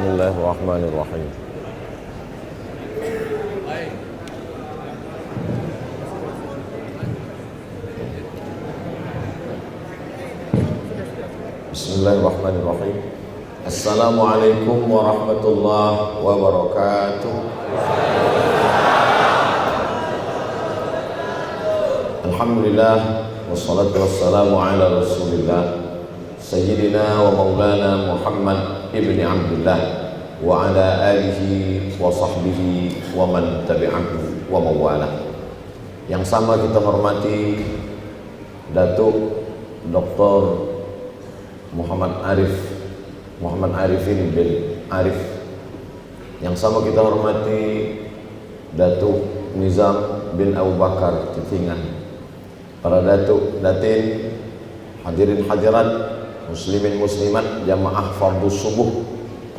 Bismillahirrahmanirrahim. Bismillahirrahmanirrahim. Assalamualaikum warahmatullahi wabarakatuh. Alhamdulillah wassalatu wassalamu ala Rasulillah Sayyidina wa maulana Muhammad ibni Abdullah wa ala alihi wa sahbihi wa man tabi'ahu wa mawala. Yang sama kita hormati Datuk Dr. Muhammad Arifin bin Arif. Yang sama kita hormati Datuk Nizam bin Abu Bakar Titingan. Para datuk, datin, hadirin hadirat, muslimin muslimat, jamaah fardhu subuh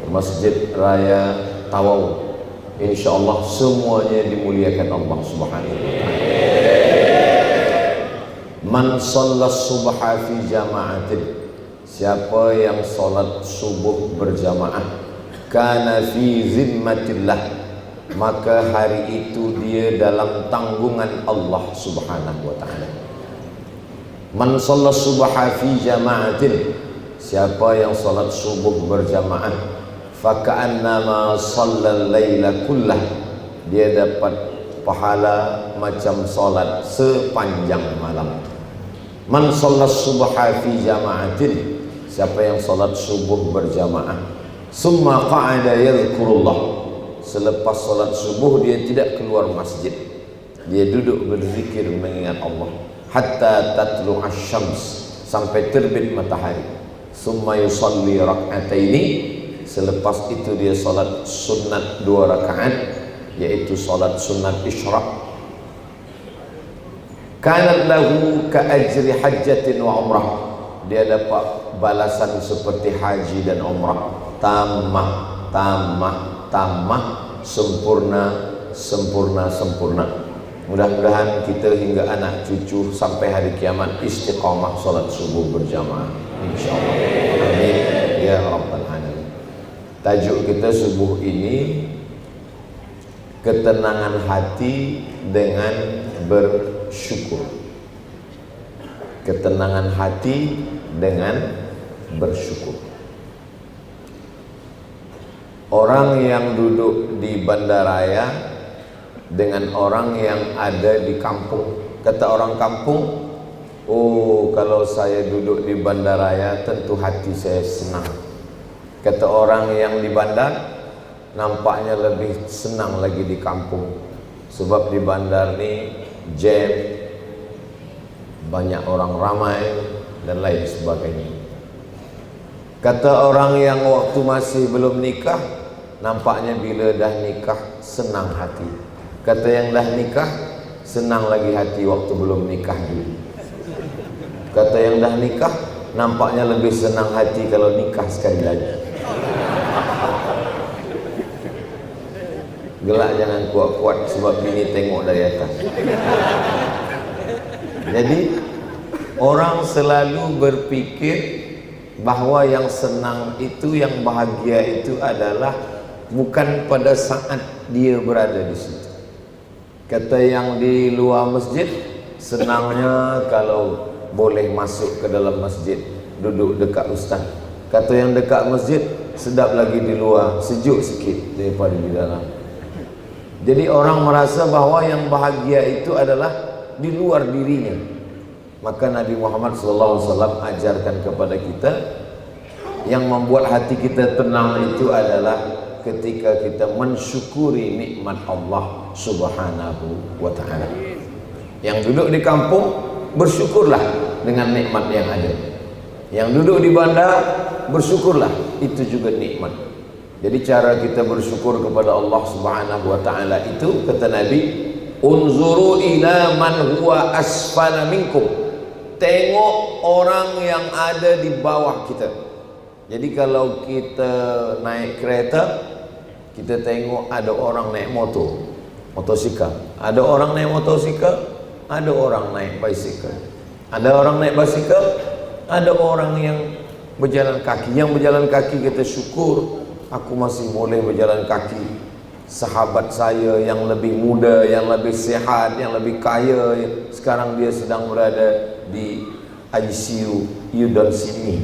Masjid Raya Tawau, insyaallah semuanya dimuliakan Allah Subhanahu wa taala. Man shallas subha fi jama'atin, siapa yang salat subuh berjamaah, kana fi zimmatillah, maka hari itu dia dalam tanggungan Allah Subhanahu wa taala. Man shalla subha fi jama'atin, siapa yang salat subuh berjamaah, faka'annama shallal laila kullah, dia dapat pahala macam salat sepanjang malam. Man shalla subha fi jama'atin, siapa yang salat subuh berjamaah, summa qa'ada yadhkurullah, selepas salat subuh dia tidak keluar masjid, dia duduk berzikir mengingat Allah, hatta tatlu asyams, sampai terbit matahari. Summa yusalli rak'ataini, selepas itu dia salat sunat 2 rakaat, yaitu salat sunat isyraq. Kanat lahu ka ajri hajjatin wa umrah, dia dapat balasan seperti haji dan umrah, tamah, sempurna. Mudah-mudahan kita hingga anak cucu sampai hari kiamat istiqamah salat subuh berjamaah, insyaallah. Amin ya rabbal alamin. Tajuk kita subuh ini, ketenangan hati dengan bersyukur. Ketenangan hati dengan bersyukur. Orang yang duduk di bandaraya dengan orang yang ada di kampung. Kata orang kampung, oh kalau saya duduk di bandaraya tentu hati saya senang. Kata orang yang di bandar, nampaknya lebih senang lagi di kampung, sebab di bandar ni jam, banyak orang ramai dan lain sebagainya. Kata orang yang waktu masih belum nikah, nampaknya bila dah nikah senang hati. Kata yang dah nikah, senang lagi hati waktu belum nikah dulu. Kata yang dah nikah, nampaknya lebih senang hati kalau nikah sekali lagi. Gelak jangan kuat-kuat sebab bini tengok dari atas. Jadi orang selalu berpikir bahwa yang senang itu, yang bahagia itu adalah bukan pada saat dia berada di situ. Kata yang di luar masjid, senangnya kalau boleh masuk ke dalam masjid, duduk dekat ustaz. Kata yang dekat masjid, sedap lagi di luar, sejuk sikit daripada di dalam. Jadi orang merasa bahwa yang bahagia itu adalah di luar dirinya. Maka Nabi Muhammad SAW ajarkan kepada kita, yang membuat hati kita tenang itu adalah ketika kita mensyukuri nikmat Allah Subhanahu wa ta'ala. Yang duduk di kampung, bersyukurlah dengan nikmat yang ada. Yang duduk di bandar, bersyukurlah, itu juga nikmat. Jadi cara kita bersyukur kepada Allah Subhanahu wa ta'ala itu, kata Nabi, unzuru ila man huwa asfala minkum, tengok orang yang ada di bawah kita. Jadi kalau kita naik kereta, kita tengok ada orang naik motosikal, ada orang naik motosikal, ada orang naik basikal, ada orang naik basikal, ada orang yang berjalan kaki. Yang berjalan kaki kita syukur, aku masih boleh berjalan kaki. Sahabat saya yang lebih muda, yang lebih sehat, yang lebih kaya, sekarang dia sedang berada di ICU, you don't see me,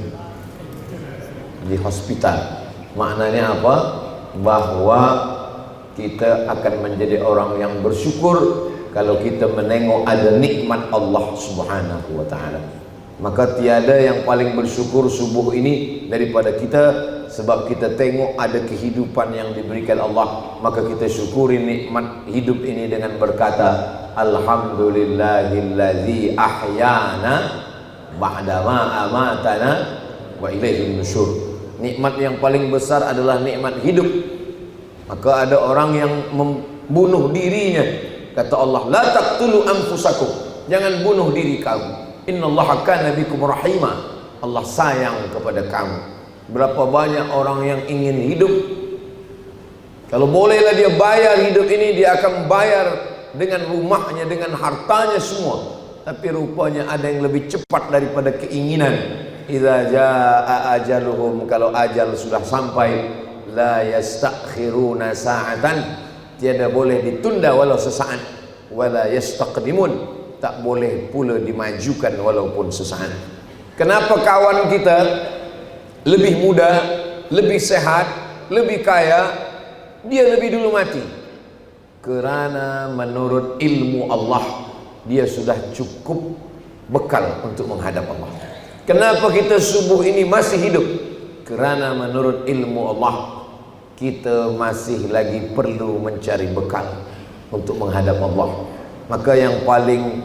di hospital. Maknanya apa? Bahwa kita akan menjadi orang yang bersyukur kalau kita menengok ada nikmat Allah Subhanahu wa ta'ala. Maka tiada yang paling bersyukur subuh ini daripada kita, sebab kita tengok ada kehidupan yang diberikan Allah, maka kita syukuri nikmat hidup ini dengan berkata alhamdulillahillazi ahyana ba'dama amatana wa ilaihin nusyur. Nikmat yang paling besar adalah nikmat hidup. Maka ada orang yang membunuh dirinya, kata Allah, la taqtulu anfusakum, jangan bunuh diri kamu, innallaha kana bikum rahima, Allah sayang kepada kamu. Berapa banyak orang yang ingin hidup, kalau bolehlah dia bayar hidup ini, dia akan bayar dengan rumahnya, dengan hartanya semua. Tapi rupanya ada yang lebih cepat daripada keinginan. Idza jaa ajaluhum, kalau ajal sudah sampai, la yastakhiruna sa'atan, tiada boleh ditunda walau sesaat, wala yastaqdimun, tak boleh pula dimajukan walaupun sesaat. Kenapa kawan kita lebih muda, lebih sehat, lebih kaya, dia lebih dulu mati? Kerana menurut ilmu Allah, dia sudah cukup bekal untuk menghadap Allah. Kenapa kita subuh ini masih hidup? Kerana menurut ilmu Allah, kita masih lagi perlu mencari bekal untuk menghadap Allah. Maka yang paling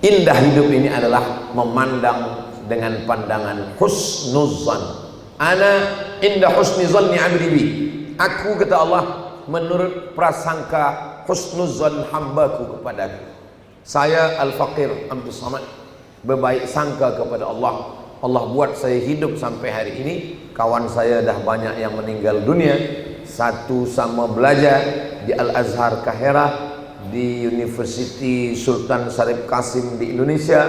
indah hidup ini adalah memandang dengan pandangan husnuzan. Ana inda husni zanni abdi bi, aku, kata Allah, menurut prasangka husnuzan hambaku kepadaku. Saya Al-Faqir Abdul Samad berbaik sangka kepada Allah. Allah buat saya hidup sampai hari ini. Kawan saya dah banyak yang meninggal dunia. Satu sama belajar di Al-Azhar Kahirah, di University Sultan Syarif Qasim di Indonesia.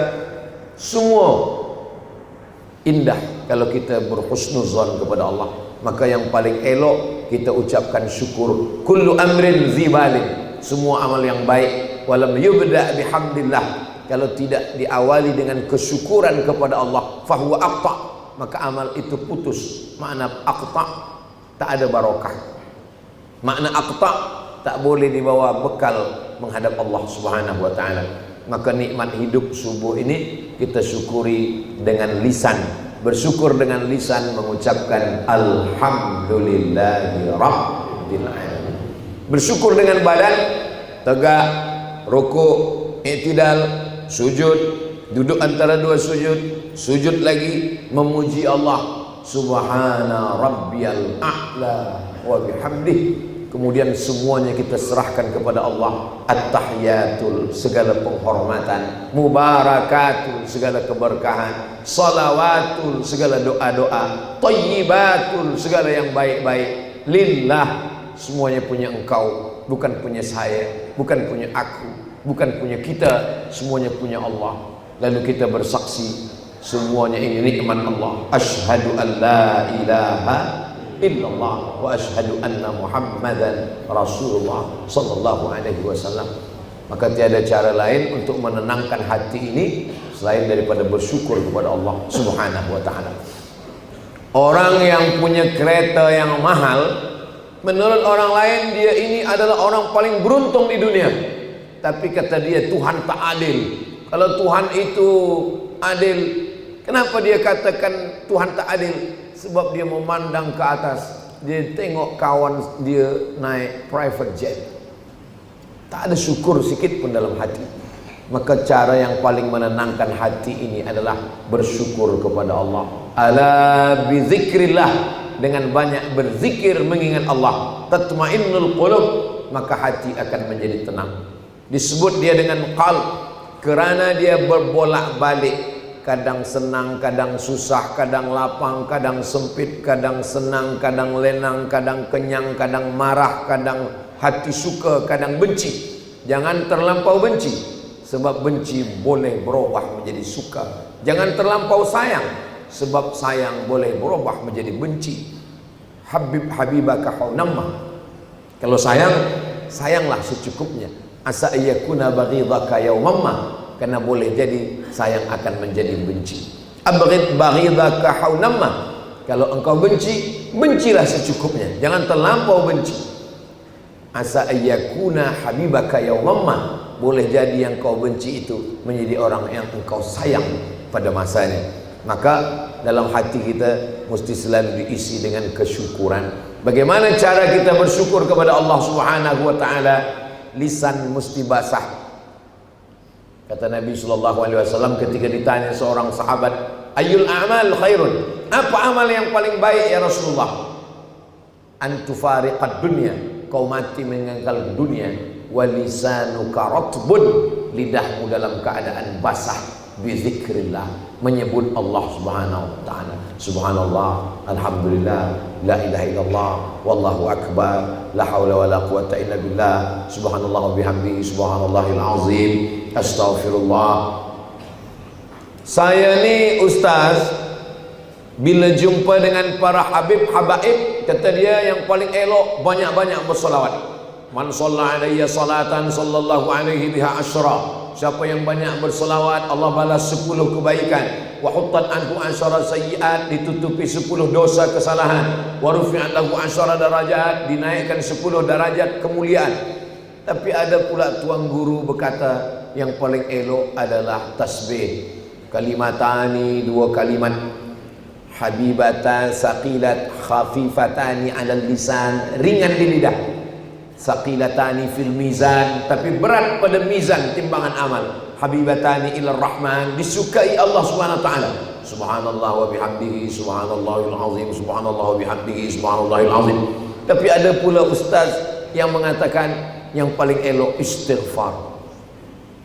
Semua indah kalau kita berhusnuzan kepada Allah. Maka yang paling elok kita ucapkan syukur. Kullu amrin zibalin, semua amal yang baik, walam yubda bihamdillah, kalau tidak diawali dengan kesyukuran kepada Allah, fahuwa aqta, maka amal itu putus. Makna aqta, tak ada barakah. Makna aqta, tak boleh dibawa bekal menghadap Allah Subhanahu wa ta'ala. Maka nikmat hidup subuh ini kita syukuri dengan lisan, bersyukur dengan lisan, mengucapkan alhamdulillahi rabbil alamin. Bersyukur dengan badan, tegak, rukuk, i'tidal, sujud, duduk antara dua sujud, sujud lagi, memuji Allah, subhana rabbiyal a'la wa bihamdih. Kemudian semuanya kita serahkan kepada Allah. At-tahiyatul, segala penghormatan, mubarakatul, segala keberkahan, salawatul, segala doa-doa, thayyibatul, segala yang baik-baik, lillah, semuanya punya engkau, bukan punya saya, bukan punya aku, bukan punya kita, semuanya punya Allah. Lalu kita bersaksi semuanya ini nikmat Allah. Asyhadu an la ilaha illallah wa asyhadu anna Muhammadan Rasulullah sallallahu alaihi wasallam. Maka tiada cara lain untuk menenangkan hati ini selain daripada bersyukur kepada Allah Subhanahu wa taala. Orang yang punya kereta yang mahal, menurut orang lain dia ini adalah orang paling beruntung di dunia. Tapi kata dia, Tuhan tak adil. Kalau Tuhan itu adil, kenapa dia katakan Tuhan tak adil? Sebab dia memandang ke atas, dia tengok kawan dia naik private jet, tak ada syukur sikit pun dalam hati. Maka cara yang paling menenangkan hati ini adalah bersyukur kepada Allah. Ala bizikrillah, dengan banyak berzikir mengingat Allah, tatmainnul qulub, maka hati akan menjadi tenang. Disebut dia dengan qalb kerana dia berbolak-balik, kadang senang, kadang susah, kadang lapang, kadang sempit, kadang senang, kadang lenang, kadang kenyang, kadang marah, kadang hati suka, kadang benci. Jangan terlampau benci, sebab benci boleh berubah menjadi suka. Jangan terlampau sayang, sebab sayang boleh berubah menjadi benci. habibaka haunamma. Kalau sayang, sayanglah secukupnya. Asa ayyakuna baghidaka yaumamma, karena boleh jadi sayang akan menjadi benci. Abghid baghidaka haunamma. Kalau engkau benci, bencilah secukupnya, jangan terlampau benci. Asa ayyakuna habibaka yaumamma, boleh jadi yang kau benci itu menjadi orang yang engkau sayang pada masanya. Maka dalam hati kita mesti selalu diisi dengan kesyukuran. Bagaimana cara kita bersyukur kepada Allah Subhanahu wa taala? Lisan mesti basah. Kata Nabi sallallahu alaihi wasallam ketika ditanya seorang sahabat, "Ayyul a'mal khairun?" Apa amal yang paling baik ya Rasulullah? Antufariqad dunya, kau mati meninggalkan dunia. Walisanuka ratbun, lidahmu dalam keadaan basah, bizikrillah, menyebut Allah Subhanahu wa taala. Subhanallah, alhamdulillah, la ilaha illallah, wallahu akbar, la haula wala quwata illa billah, subhanallah wa bihamdihi, subhanallahil azim, astaghfirullah. Saya ni ustaz, bila jumpa dengan para habaib, kata dia yang paling elok banyak-banyak bersolawat. Man shalla alayya salatan sallallahu alaihi biha asyra. Siapa yang banyak bersolawat, Allah balas 10 kebaikan. Wa huttat anhu asyara sayyi'at, ditutupi 10 dosa kesalahan. Wa rufi'at lahu asyara darajat, dinaikkan 10 derajat kemuliaan. Tapi ada pula tuan guru berkata yang paling elok adalah tasbih. Kalimatani, 2 kalimat. Habibatan saqilat khafifatani 'alal lisan, ringan di lidah. Saqilatani fil mizan, tapi berat pada mizan timbangan amal. Habibatani ilar rahman, disukai Allah Subhanahu wa taala. Subhanallah wa bihamdihi, subhanallahil azim, subhanallah wa bihamdihi, subhanallahil azim. Tapi ada pula ustaz yang mengatakan yang paling elok istighfar.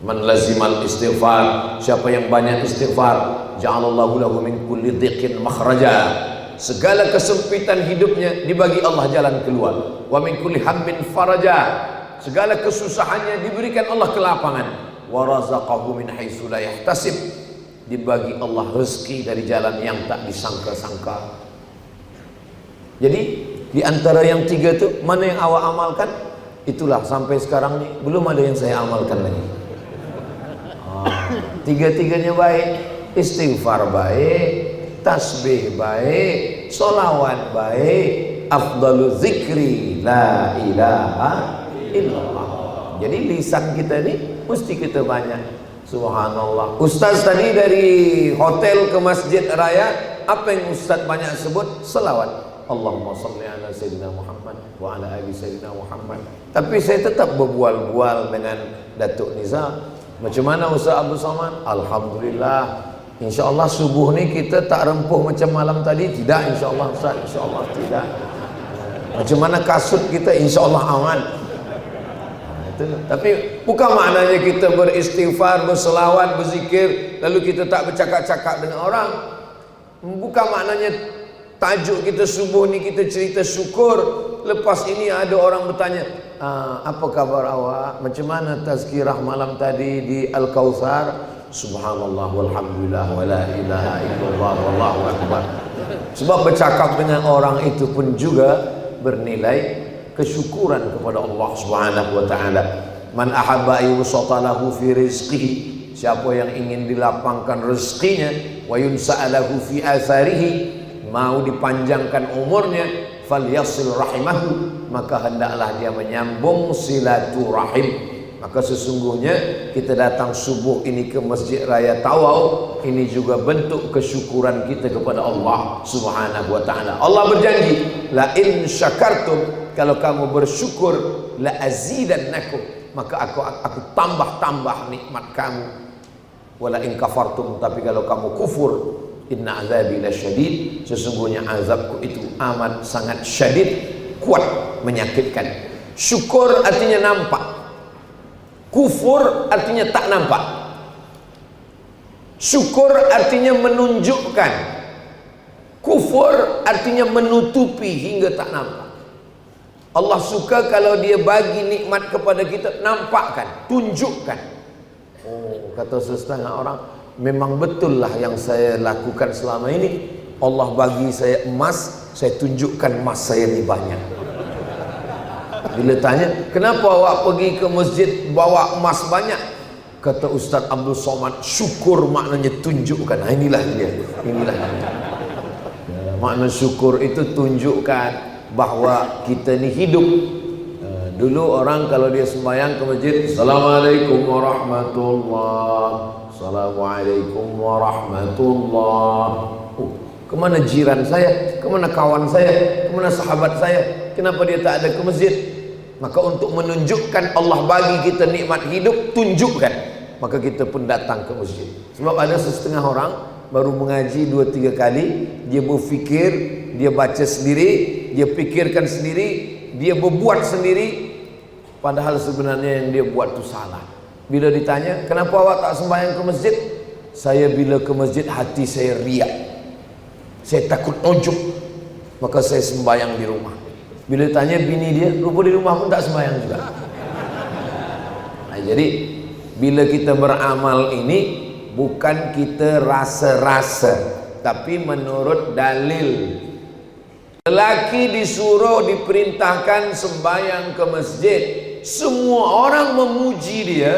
Man lazimal istighfar, siapa yang banyak istighfar, ja'alallahu lahu min kulli dhiqin makhraja. Segala kesempitan hidupnya dibagi Allah jalan keluar. Wa min kulli hammin faraja, segala kesusahannya diberikan Allah kelapangan. Wa razaqahu min haitsu la yahtasib, dibagi Allah rezeki dari jalan yang tak disangka-sangka. Jadi di antara yang 3 itu mana yang awak amalkan? Itulah sampai sekarang ni belum ada yang saya amalkan lagi. Tiga-tiganya baik. Istighfar baik, tasbih baik, solawat baik, afdalu zikri la ilaha illallah. Jadi lisan kita ni mesti kita banyak subhanallah. Ustaz tadi dari hotel ke masjid raya, apa yang ustaz banyak sebut? Selawat. Allahumma salli ala sayyidina Muhammad wa ala ali sayyidina Muhammad. Tapi saya tetap berbual-bual dengan Datuk Nizam. Macam mana Ustaz Abdul Somad? Alhamdulillah. InsyaAllah subuh ni kita tak rempuh macam malam tadi. Tidak insyaAllah Ustaz, insyaAllah tidak. Macam mana kasut kita? InsyaAllah aman. Itu. Tapi bukan maknanya kita beristighfar, berselawat, berzikir lalu kita tak bercakap-cakap dengan orang. Bukan maknanya tajuk kita subuh ni kita cerita syukur. Lepas ini ada orang bertanya, apa kabar awak? Macam mana tazkirah malam tadi di Al-Kautsar? Subhanallah walhamdulillah wa la ilaha illallah wallahu akbar. Sebab bercakap dengan orang itu pun juga bernilai kesyukuran kepada Allah Subhanahu wa taala. Man ahabba yusatalahu fi rizqihi, siapa yang ingin dilapangkan rezekinya, wa yunsa'alahu fi atharihi, mau dipanjangkan umurnya, falyasil rahimahu, maka hendaklah dia menyambung silaturahim. Maka sesungguhnya kita datang subuh ini ke Masjid Raya Tawau, ini juga bentuk kesyukuran kita kepada Allah Subhanahu wa taala. Allah berjanji, la in syakartum, kalau kamu bersyukur, la azidannakum, maka aku tambah-tambah nikmat kamu. Wala in kafartum, tapi kalau kamu kufur, inna azabi lasyadid, sesungguhnya azabku itu amat sangat syadid, kuat, menyakitkan. Syukur artinya nampak, kufur artinya tak nampak. Syukur artinya menunjukkan, kufur artinya menutupi hingga tak nampak. Allah suka kalau dia bagi nikmat kepada kita, nampakkan, tunjukkan. Oh, kata setengah orang, memang betul lah yang saya lakukan selama ini. Allah bagi saya emas, Saya tunjukkan emas saya ni banyak. Bila tanya, kenapa awak pergi ke masjid bawa emas banyak? Kata Ustaz Abdul Somad, syukur maknanya tunjukkan. Inilah dia. Inilah dia. Makna syukur itu tunjukkan bahawa kita ni hidup. Dulu orang kalau dia sembahyang ke masjid, Assalamualaikum warahmatullahi, Assalamualaikum warahmatullahi. Kemana jiran saya? Kemana kawan saya? Kemana sahabat saya? Kenapa dia tak ada ke masjid? Maka untuk menunjukkan Allah bagi kita nikmat hidup, tunjukkan. Maka kita pun datang ke masjid. Sebab ada setengah orang baru mengaji 2-3 kali, dia berfikir, dia baca sendiri, dia fikirkan sendiri, dia berbuat sendiri, padahal sebenarnya yang dia buat itu salah. Bila ditanya, kenapa awak tak sembahyang ke masjid? Saya bila ke masjid hati saya riak, saya takut ujub, maka saya sembahyang di rumah. Bila tanya bini dia, rupa di rumah pun tak sembahyang juga. Nah, jadi bila kita beramal ini bukan kita rasa-rasa, tapi menurut dalil. Lelaki disuruh, diperintahkan sembahyang ke masjid, semua orang memuji dia,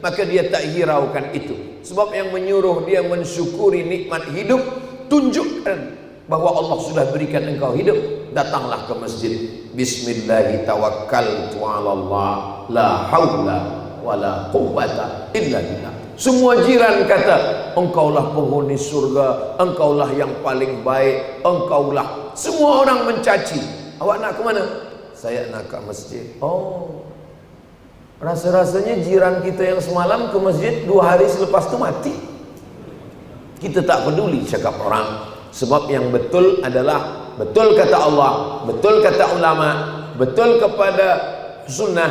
maka dia tak hiraukan itu. Sebab yang menyuruh dia mensyukuri nikmat hidup, tunjukkan bahwa Allah sudah berikan engkau hidup, datanglah ke masjid. Bismillahi tawakkaltu 'ala Allah, la haula wala quwwata illa billah. Semua jiran kata, engkaulah penghuni surga, engkaulah yang paling baik, engkaulah. Semua orang mencaci. Awak nak ke mana? Saya nak ke masjid. Oh, rasa-rasanya jiran kita yang semalam ke masjid 2 hari selepas itu mati. Kita tak peduli cakap orang. Sebab yang betul adalah betul kata Allah, betul kata ulama, betul kepada sunnah,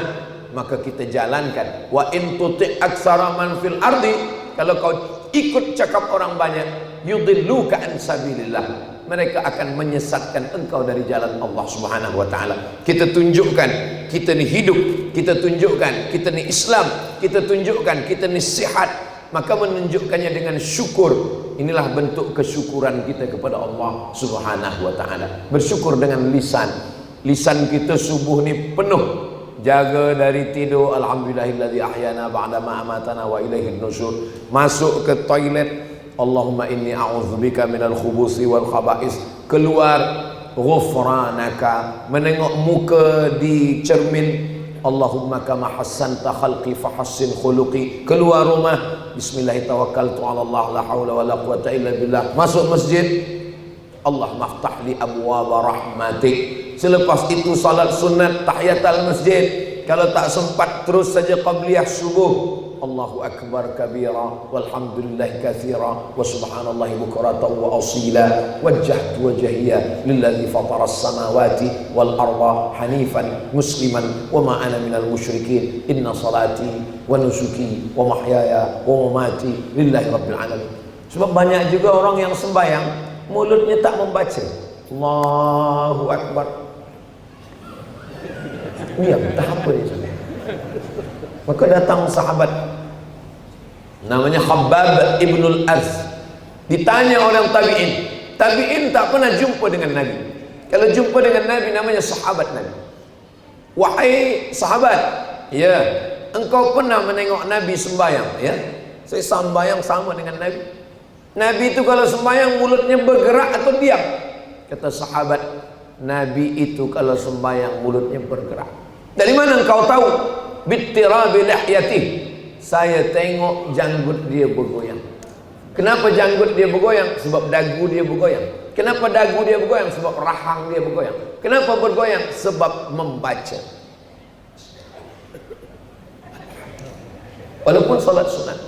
maka kita jalankan. Wa in tuti' aktsara man fil ardi, kalau kau ikut cakap orang banyak, yudilluka an sabilillah, mereka akan menyesatkan engkau dari jalan Allah Subhanahu wa taala. Kita tunjukkan kita ni hidup, kita tunjukkan kita ni Islam, kita tunjukkan kita ni sihat, maka menunjukkannya dengan syukur. Inilah bentuk kesyukuran kita kepada Allah Subhanahu wa taala. Bersyukur dengan lisan. Lisan kita subuh ni penuh. Jaga dari tidur, alhamdulillahilladzi ahyana ba'da ma amatana wa ilaihin nusyur. Masuk ke toilet, Allahumma inni a'udzubika minal khubusi wal khaba'is. Keluar, ghufranaka. Menengok muka di cermin, Allahumma kama hassanta khalqi fahassin khuluqi. Keluar rumah, bismillah tawakkaltu 'ala Allah, la haula wala quwwata illa billah. Masuk masjid, Allah maftah li abwaaba rahmatik. Selepas itu salat sunat tahiyatul masjid. Kalau tak sempat terus saja qabliyah subuh, Allahu akbar kabira walhamdulillahi katsira wa subhanallahi bukratan wa asila. Wajjahtu wajhiya lilladzi fatara as-samawati wal arda hanifan musliman wa ma ana minal musyrikin. Inna salati wa nusuki wa mahyaya wa mamati lillahi rabbil alamin. Sebab banyak juga orang yang sembahyang mulutnya tak membaca. Allahu akbar. Dia entah apa dia sampai. Maka datang sahabat namanya Khabbab ibnul Az, ditanya orang tabi'in. Tabi'in tak pernah jumpa dengan Nabi. Kalau jumpa dengan Nabi namanya sahabat Nabi. Wahai sahabat, ya, engkau pernah menengok Nabi sembahyang? Ya, saya sembahyang sama dengan Nabi. Nabi itu kalau sembahyang mulutnya bergerak atau diam? Kata sahabat, Nabi itu kalau sembahyang mulutnya bergerak. Dari mana engkau tahu? Bittirabi lihyatih. Saya tengok janggut dia bergoyang. Kenapa janggut dia bergoyang? Sebab dagu dia bergoyang. Kenapa dagu dia bergoyang? Sebab rahang dia bergoyang. Kenapa bergoyang? Sebab membaca. Walaupun salat sunat.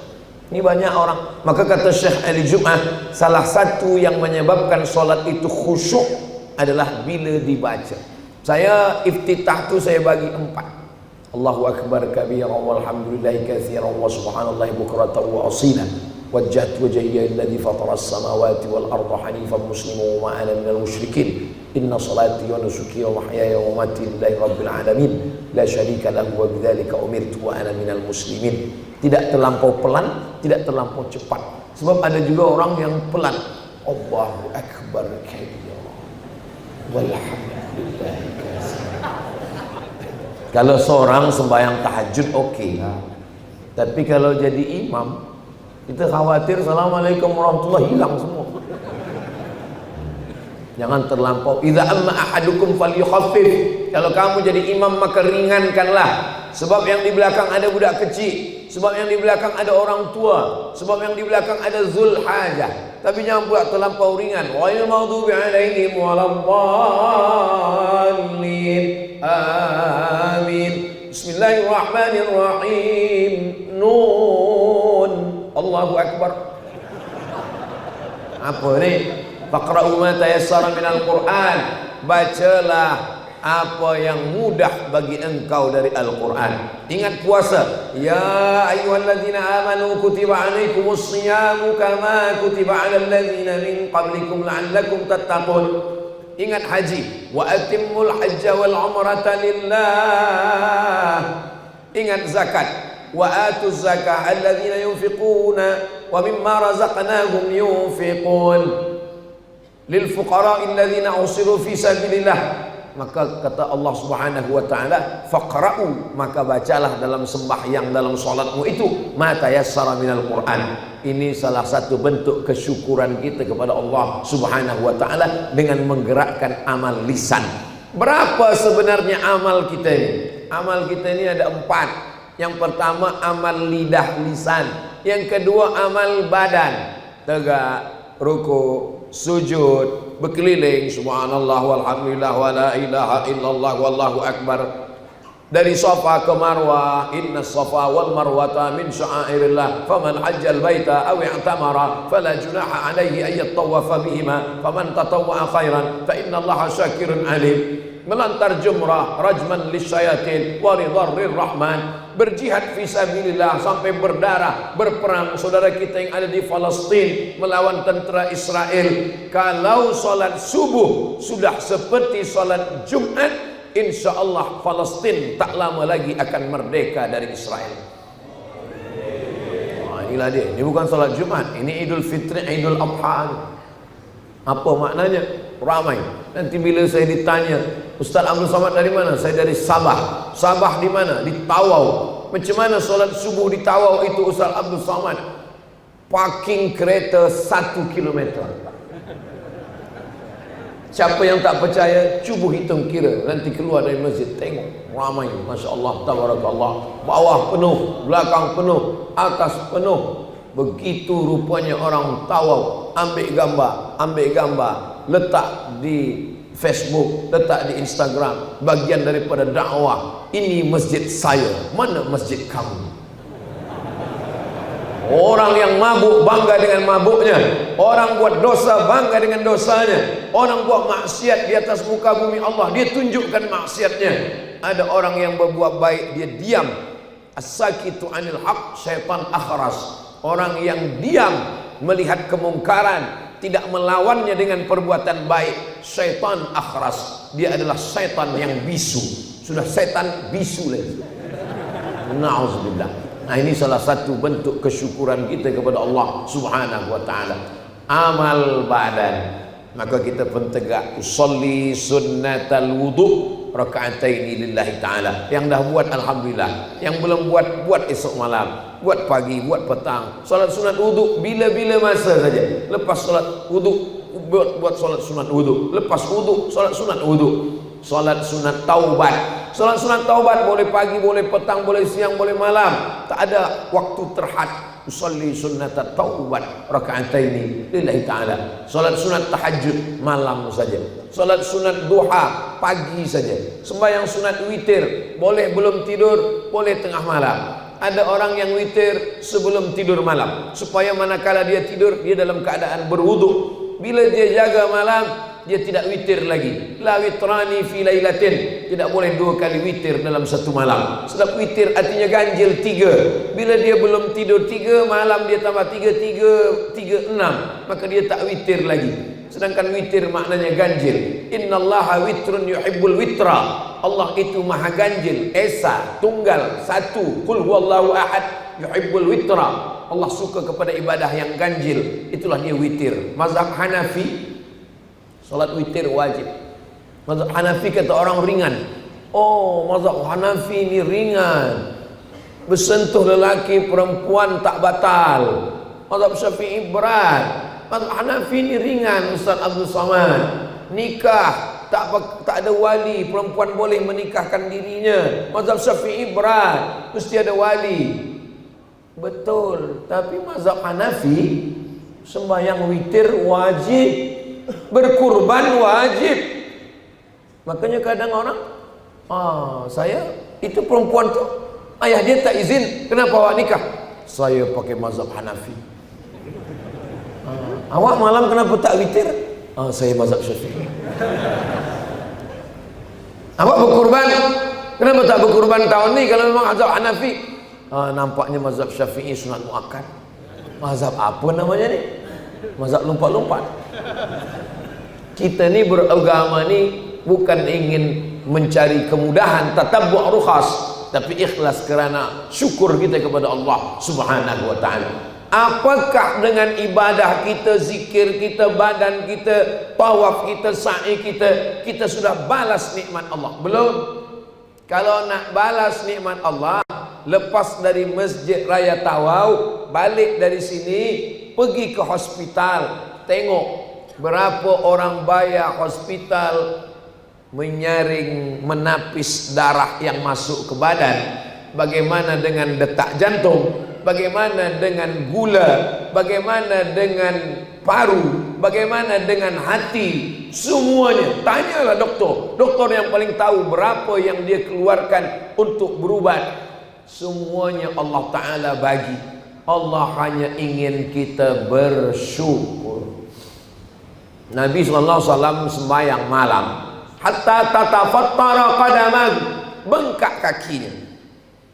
Ini banyak orang. Maka kata Syekh Ali Jum'ah, salah satu yang menyebabkan salat itu khusyuk adalah bila dibaca. Saya iftitah tu saya bagi 4. Allahu akbar kabira walhamdulillahi katsiran wa subhanallahi bukratan wa asila. Wajjahtu wajhiya alladhi fatara as-samawati wal arda hanifan musliman wa ma ana minal musyrikin. Inna salati wa nusuki wa mahyaya wa mamati lillahi rabbil alamin. La syarika lahu wa bidzalika umirtu wa ana minal muslimin. Tidak terlampau pelan, tidak terlampau cepat. Sebab ada juga orang yang pelan. Allahu akbar kabira. walhamdulillah. Kalau seorang sembahyang tahajud oke. Tapi kalau jadi imam, kita khawatir assalamualaikum warahmatullahi hilang semua. Jangan terlampau. Idza amma ahadukum falyukhaffif. Kalau kamu jadi imam maka ringankanlah. Sebab yang di belakang ada budak kecil, sebab yang di belakang ada orang tua, sebab yang di belakang ada zul hajah. Tapi jangan buat terlampau ringan. Ghairil maghdubi alaihim waladdallin. Amin. Bismillahirrahmanirrahim. Nun. Allahu akbar. Apa ni? Faqra'u ma tayassara minal Qur'an. Bacalah apa yang mudah bagi engkau dari Al-Quran. Ingat puasa. Ya ayyuhalladzina amanu kutiba alaikumus siyamu kama kutiba alal ladzina min qablikum la'allakum tattaqun. Ingat haji. Wa atimmul hajja wal umrata lillah. Ingat zakat. Wa atuz zakah alladzina yunfiquna wa mimma razaqnahum yunfiqun. Lil fuqara'i alladzina usiru fi sabilillah. Maka kata Allah Subhanahu wa taala, faqra'u, maka bacalah dalam sembahyang, dalam salatmu itu ma tayassara minal Qur'an. Ini salah satu bentuk kesyukuran kita kepada Allah Subhanahu wa taala dengan menggerakkan amal lisan. Berapa sebenarnya amal kita ini? Amal kita ini ada 4. Yang pertama amal lidah lisan, yang kedua amal badan, tegak, ruku, sujud, berkeliling, subhanallah walhamdulillah wa la ilaha illallah wallahu akbar. Dari Safa ke Marwah, inna Safa wal Marwata min sya'airillah, faman hajjal baita aw i'tamara fala junaha alaihi ay yatawafa bihima, faman tatawwa'a khairan fa inna Allaha syakirun alim. Melantar jumrah, rajman lisyayatin wa ridharrir rahman. Berjihad fisabilillah sampai berdarah, berperang saudara kita yang ada di Palestin melawan tentera Israel. Kalau salat subuh sudah seperti salat Jumat, insyaallah Palestin tak lama lagi akan merdeka dari Israel. Inilah dia. Ini bukan salat Jumat, ini Idul Fitri, Idul Adha. Apa maknanya? Ramai. Nanti bila saya ditanya, Ustaz Abdul Samad dari mana? Saya dari Sabah. Sabah di mana? Di Tawau. Macam mana solat subuh di Tawau itu Ustaz Abdul Samad? Parking kereta 1 kilometer. Siapa yang tak percaya, cuba hitung kira. Nanti keluar dari masjid, tengok ramai. Masya Allah, tabarakallah. Bawah penuh, belakang penuh, atas penuh. Begitu rupanya orang Tawau. Ambil gambar, letak di Facebook, letak di Instagram, bagian daripada dakwah. Ini masjid saya, mana masjid kamu? Orang yang mabuk bangga dengan mabuknya, orang buat dosa bangga dengan dosanya, orang buat maksiat di atas muka bumi Allah, dia tunjukkan maksiatnya. Ada orang yang berbuat baik, dia diam. As-sakitu anil haq syaitan akhras. Orang yang diam melihat kemungkaran, tidak melawannya dengan perbuatan baik, syaitan akhras. Dia adalah syaitan yang bisu. Sudah syaitan bisu lagi. Na'udzubillah. Nah, ini salah satu bentuk kesyukuran kita kepada Allah Subhanahu wa taala. Amal badan. Maka kita pun tegak usolli sunnatal wudu raka'ataini lillahi ta'ala. Yang dah buat alhamdulillah, yang belum buat, buat esok malam, buat pagi, buat petang. Salat sunat wudu bila-bila masa saja. Lepas salat wudu buat salat sunat wudu, lepas wudu salat sunat wudu. Salat sunat taubat. Salat sunat taubat boleh pagi, boleh petang, boleh siang, boleh malam. Tak ada waktu terhad. Usolli sunnatat taubat raka'ataini lillahi ta'ala. Salat sunat tahajud malam saja. Salat sunat duha pagi saja. Sembahyang sunat witir boleh belum tidur, boleh tengah malam. Ada orang yang witir sebelum tidur malam, supaya manakala dia tidur dia dalam keadaan berwudu. Bila dia jaga malam, dia tidak witir lagi. La witrani fi lailatin. Tidak boleh 2 kali witir dalam satu malam. Sebab witir artinya ganjil 3. Bila dia belum tidur 3, malam dia tambah 3, 6. Maka dia tak witir lagi. Sedangkan witir maknanya ganjil. Innallaha witrun yuhibbul witra. Allah itu maha ganjil, esa, tunggal, satu. Qul huwallahu ahad yuhibbul witra. Allah suka kepada ibadah yang ganjil. Itulah dia witir. Mazhab Hanafi, salat witir wajib. Mazhab Hanafi kata orang ringan. Oh, mazhab Hanafi ini ringan, bersentuh lelaki perempuan tak batal. Mazhab Syafi'i berat. Mazhab Hanafi ini ringan, Ustaz Abdul Samad. Nikah tak ada wali, perempuan boleh menikahkan dirinya. Mazhab Syafi'i berat, mesti ada wali. Betul, tapi mazhab Hanafi sembahyang witir wajib, berkurban wajib. Makanya kadang orang, saya itu perempuan tuh ayah dia tak izin, kenapa awak nikah? Saya pakai mazhab Hanafi. Awak malam kenapa tak witir? Saya mazhab Syafi'i. Awak berkurban, kenapa tak berkurban tahun ni kalau memang mazhab Hanafi? Nampaknya mazhab Syafi'i sunat muakkad. Mazhab apa namanya ni? Mazhab lompat-lompat. Kita ni beragama ni bukan ingin mencari kemudahan, tatabbu' rukhas, tapi ikhlas kerana syukur kita kepada Allah Subhanahu wa taala. Apakah dengan ibadah kita, zikir kita, badan kita, tawaf kita, sa'i kita sudah balas nikmat Allah? Belum. Kalau nak balas nikmat Allah, lepas dari Masjid Raya Tawau, balik dari sini, pergi ke hospital, tengok berapa orang bayar hospital menyaring, menapis darah yang masuk ke badan. Bagaimana dengan detak jantung, bagaimana dengan gula, bagaimana dengan paru, bagaimana dengan hati, semuanya. Tanyalah doktor, doktor yang paling tahu berapa yang dia keluarkan untuk berubat. Semuanya Allah Ta'ala bagi. Allah hanya ingin kita bersyukur. Nabi SAW sembahyang malam, hatta tatafattara qadamahu, bengkak kakinya.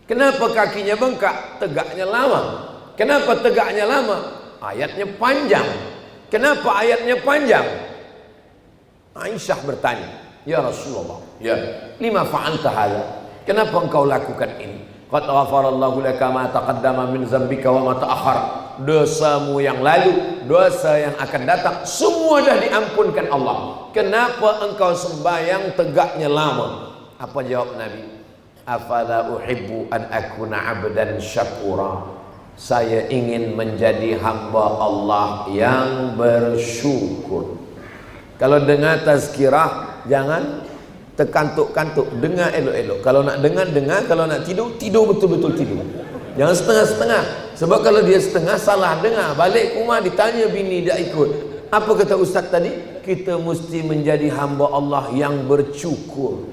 Kenapa kakinya bengkak? Tegaknya lama. Kenapa tegaknya lama? Ayatnya panjang. Kenapa ayatnya panjang? Aisyah bertanya, ya Rasulullah, ya, lima fa'alta hadza? Kenapa engkau lakukan ini? Qad ghafarallahu laka ma taqaddama min dzambika wa ma ta'akhkhar. Dosamu yang lalu, dosa yang akan datang, semua dah diampunkan Allah. Kenapa engkau sembahyang tegaknya lama? Apa jawab Nabi? Afala uhibbu an akuna abdan syakura. Saya ingin menjadi hamba Allah yang bersyukur. Kalau dengar tazkirah, jangan terkantuk-kantuk, dengar elok-elok. Kalau nak dengar, kalau nak tidur betul-betul tidur. Jangan setengah-setengah. Sebab kalau dia setengah, salah dengar. Balik rumah ditanya bini, dia ikut. Apa kata ustaz tadi? Kita mesti menjadi hamba Allah yang bersyukur.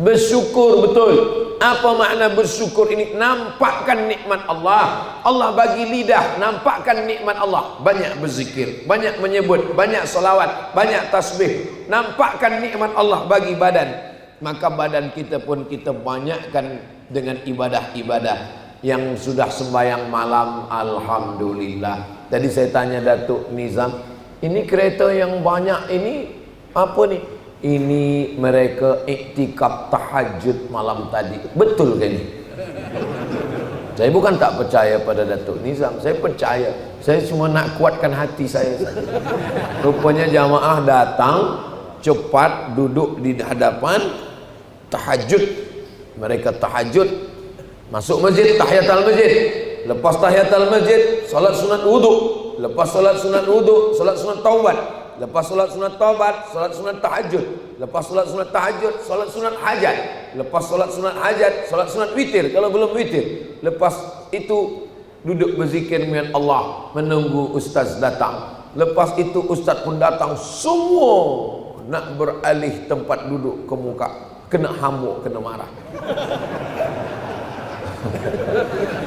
Bersyukur betul. Apa makna bersyukur ini? Nampakkan nikmat Allah. Allah bagi lidah, nampakkan nikmat Allah. Banyak berzikir, banyak menyebut, banyak salawat, banyak tasbih. Nampakkan nikmat Allah bagi badan. Maka badan kita pun kita banyakkan dengan ibadah-ibadah. Yang sudah sembahyang malam, alhamdulillah. Tadi saya tanya Datuk Nizam, ini kereta yang banyak ini apa nih? Ini mereka iktikaf tahajud malam tadi. Betul ke ini? Saya bukan tak percaya pada Datuk Nizam, saya percaya. Saya cuma nak kuatkan hati saya saja. Rupanya jamaah datang cepat, duduk di hadapan tahajud. Mereka tahajud, masuk masjid, tahiyatul masjid. Lepas tahiyatul masjid, salat sunat wudu. Lepas salat sunat wudu, salat sunat taubat. Lepas solat sunat taubat, solat sunat tahajud. Lepas solat sunat tahajud, solat sunat hajat. Lepas solat sunat hajat, solat sunat witir kalau belum witir. Lepas itu duduk berzikir dengan Allah, menunggu ustaz datang. Lepas itu ustaz pun datang, semua nak beralih tempat duduk ke muka. Kena hamuk, kena marah.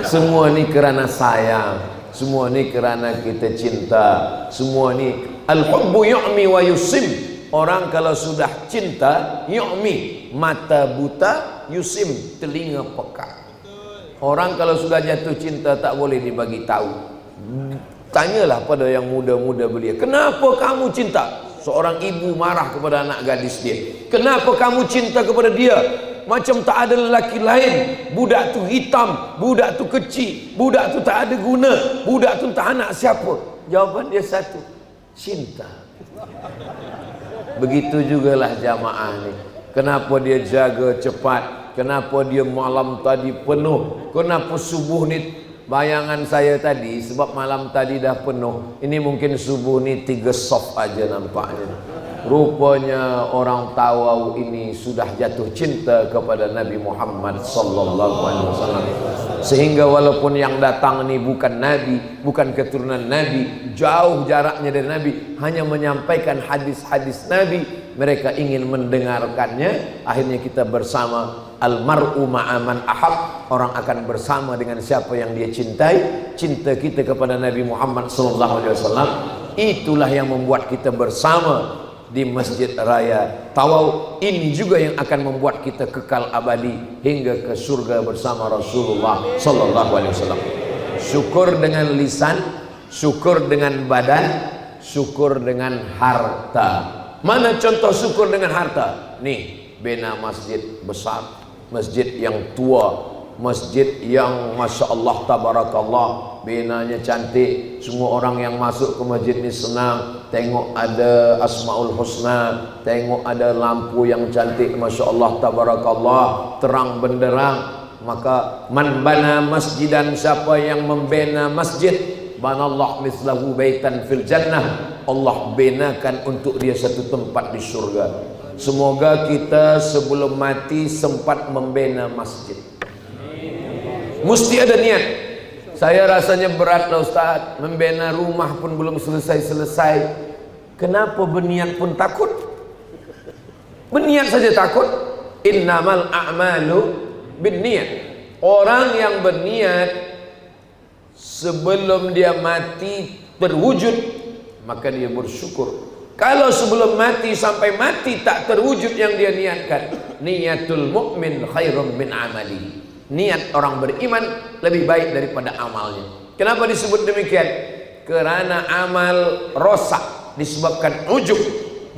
Semua ni kerana sayang. Semua ni kerana kita cinta. Semua ni al-hubbu yu'mi wa yusim. Orang kalau sudah cinta, yu'mi, mata buta, yusim, telinga peka. Orang kalau sudah jatuh cinta tak boleh dibagi tahu. Tanyalah pada yang muda-muda belia, kenapa kamu cinta? Seorang ibu marah kepada anak gadis dia, kenapa kamu cinta kepada dia? Macam tak ada lelaki lain. Budak tu hitam, budak tu kecil, budak tu tak ada guna, budak tu tak anak siapa. Jawapan dia satu, Cinta. Begitu jugalah jamaah nih. Kenapa dia jaga cepat? Kenapa dia malam tadi penuh? Kenapa subuh nih? Bayangan saya tadi, sebab malam tadi dah penuh. Ini mungkin subuh nih 3 soft aja nampaknya. Rupanya orang Tawau ini sudah jatuh cinta kepada Nabi Muhammad sallallahu alaihi wasallam. Sehingga walaupun yang datang ini bukan Nabi, bukan keturunan Nabi, jauh jaraknya dari Nabi, hanya menyampaikan hadis-hadis Nabi, mereka ingin mendengarkannya. Akhirnya kita bersama, almar'u ma'aman ahab, orang akan bersama dengan siapa yang dia cintai. Cinta kita kepada Nabi Muhammad sallallahu alaihi wasallam itulah yang membuat kita bersama di Masjid Raya Tawau. Ini juga yang akan membuat kita kekal abadi hingga ke surga bersama Rasulullah sallallahu alaihi wasallam. Syukur dengan lisan, syukur dengan badan, syukur dengan harta. Mana contoh syukur dengan harta? Nih, bina masjid besar, masjid yang tua, masjid yang masya Allah tabarakallah, binanya cantik. Semua orang yang masuk ke masjid ini senang. Tengok ada Asmaul Husna, tengok ada lampu yang cantik, masya Allah tabarakallah, terang benderang. Maka man bana masjidan, siapa yang membina masjid, banallah mislahu baitan fil jannah, Allah benakan untuk dia satu tempat di surga. Semoga kita sebelum mati sempat membina masjid. Mesti ada niat. Saya rasanya berat lah Ustaz, membina rumah pun belum selesai-selesai. Kenapa berniat pun takut? Berniat saja takut. Innamal a'malu binniyat. Orang yang berniat sebelum dia mati terwujud, maka dia bersyukur. Kalau sebelum mati sampai mati tak terwujud yang dia niatkan, niyatul mu'min khairum min amali. Niat orang beriman lebih baik daripada amalnya. Kenapa disebut demikian? Karena amal rosak disebabkan ujub,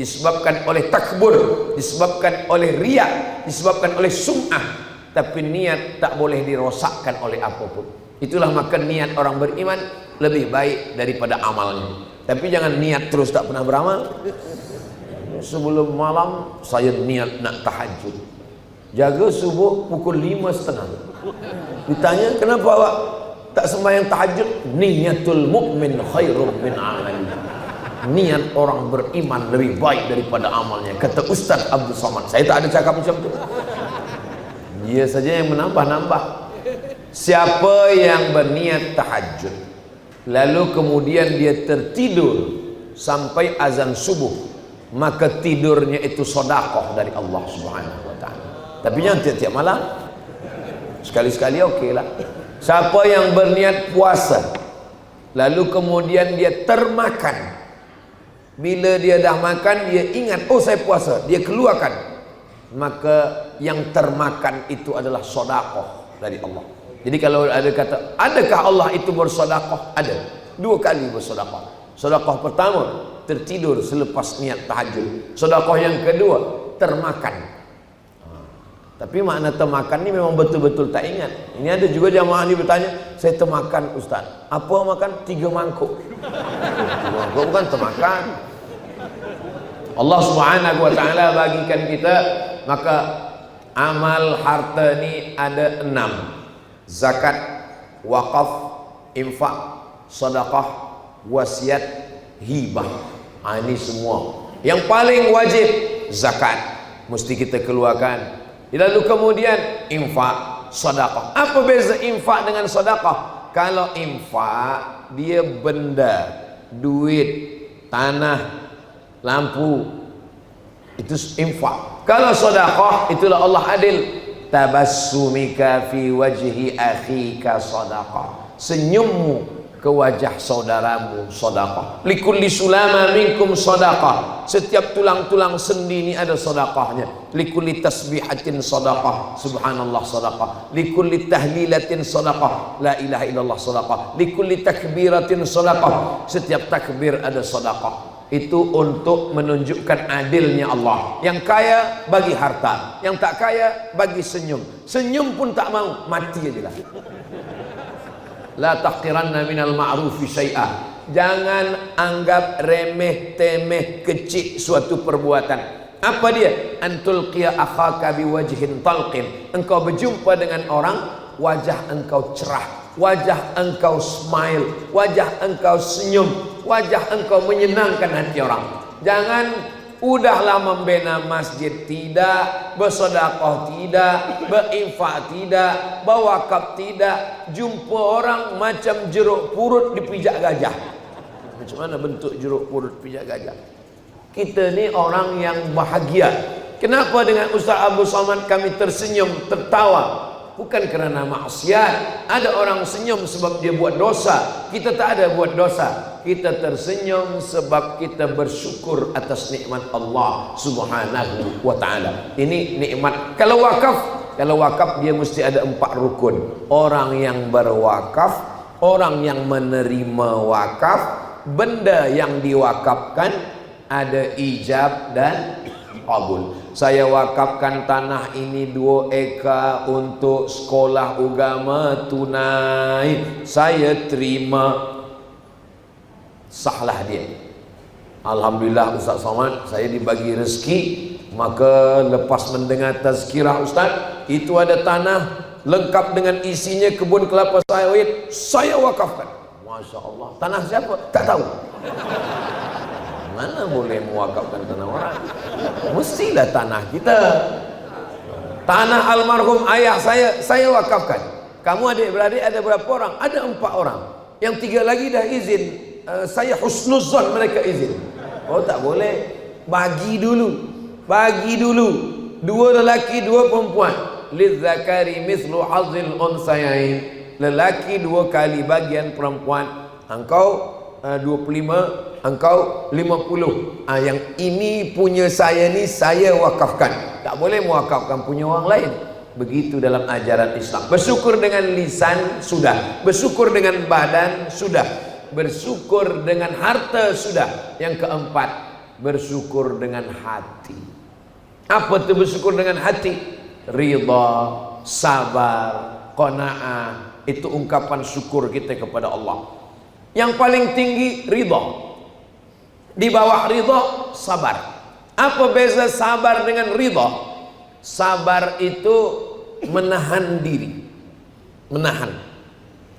disebabkan oleh takbur, disebabkan oleh riya, disebabkan oleh sum'ah. Tapi niat tak boleh dirosakkan oleh apapun. Itulah maka niat orang beriman lebih baik daripada amalnya. Tapi jangan niat terus tak pernah beramal. Sebelum malam saya niat nak tahajud, jaga subuh pukul 5:30. Ditanya kenapa awak tak sembahyang tahajud? Niyatul mu'min khairum min amali. Niat orang beriman lebih baik daripada amalnya, kata Ustaz Abdul Somad. Saya tak ada cakap macam tu, dia saja yang menambah-nambah. Siapa yang berniat tahajud lalu kemudian dia tertidur sampai azan subuh, maka tidurnya itu sedekah dari Allah Subhanahu wa taala. Tapi jangan tiap-tiap malam, sekali-sekali okeylah. Siapa yang berniat puasa lalu kemudian dia termakan, bila dia dah makan dia ingat, oh saya puasa, dia keluarkan, maka yang termakan itu adalah sedekah dari Allah. Jadi kalau ada kata, adakah Allah itu bersedekah? Ada. 2 kali bersedekah. Sedekah pertama tertidur selepas niat tahajud. Sedekah yang kedua termakan. Tapi makna termakan ni memang betul-betul tak ingat. Ini ada juga jamaah ni bertanya, saya termakan Ustaz. Apa makan? 3 mangkuk. 3 mangkuk bukan termakan. Allah Subhanahu wa taala bagikan kita, maka amal harta ni ada 6. Zakat, wakaf, infak, sedekah, wasiat, hibah. Ini semua. Yang paling wajib zakat, mesti kita keluarkan. Lalu kemudian infak, sedekah. Apa beza infak dengan sedekah? Kalau infak dia benda, duit, tanah, lampu, itu infak. Kalau sedekah itulah Allah adil. Tabassumika fi wajhi akhika sadaqah. Senyummu ke wajah saudaramu sedekah. Likulli sulama minkum sadaqah. Setiap tulang-tulang sendi ini ada sedekahnya. Likulli tasbihatin sadaqah. Subhanallah sadaqah. Likulli tahlilatin sadaqah. La ilaha illallah sadaqah. Likulli takbiratin sadaqah. Setiap takbir ada sedekah. Itu untuk menunjukkan adilnya Allah. Yang kaya bagi harta, yang tak kaya bagi senyum. Senyum pun tak mau, mati aja lah. La tahqiranna minal ma'rufi syai'ah. Jangan anggap remeh temeh kecil suatu perbuatan. Apa dia? Antul qiya akhaka biwajhin talqin. Engkau berjumpa dengan orang, wajah engkau cerah, wajah engkau smile, wajah engkau senyum, wajah engkau menyenangkan hati orang. Jangan udahlah membina masjid tidak, bersedekah tidak, berinfak tidak, berwakaf tidak, jumpa orang macam jeruk purut dipijak gajah. Macam mana bentuk jeruk purut pijak gajah? Kita ni orang yang bahagia. Kenapa dengan Ustaz Abu Somad kami tersenyum, tertawa? Bukan kerana maksiat. Ada orang senyum sebab dia buat dosa. Kita tak ada buat dosa. Kita tersenyum sebab kita bersyukur atas nikmat Allah Subhanahu wa ta'ala. Ini nikmat. Kalau wakaf dia mesti ada 4 rukun. Orang yang berwakaf, orang yang menerima wakaf, benda yang diwakafkan, ada ijab dan qabul. Saya wakafkan tanah ini 2 ekar untuk sekolah agama tunai. Saya terima. Sahlah dia. Alhamdulillah Ustaz Somad, saya dibagi rezeki. Maka lepas mendengar tazkirah Ustaz, itu ada tanah lengkap dengan isinya kebun kelapa sawit, saya wakafkan. Masya Allah. Tanah siapa? Tak tahu. Mana boleh mewakafkan tanah orang? Mestilah tanah kita. Tanah almarhum ayah saya wakafkan. Kamu adik-beradik ada berapa orang? Ada 4 orang. Yang 3 lagi dah izin. Saya husnuzon mereka izin. Oh tak boleh. Bagi dulu. 2 lelaki 2 perempuan. Lizzakari mislu hazil unsayain. Lelaki 2 kali bagian perempuan. Engkau 25, engkau 50. Yang ini punya saya ni saya wakafkan. Tak boleh mewakafkan punya orang lain. Begitu dalam ajaran Islam. Bersyukur dengan lisan sudah, bersyukur dengan badan sudah, bersyukur dengan harta sudah. Yang keempat, bersyukur dengan hati. Apa tu bersyukur dengan hati? Ridha, sabar, qanaah. Itu ungkapan syukur kita kepada Allah. Yang paling tinggi ridha. Di bawah ridha sabar. Apa beza sabar dengan ridha? Sabar itu menahan diri. Menahan.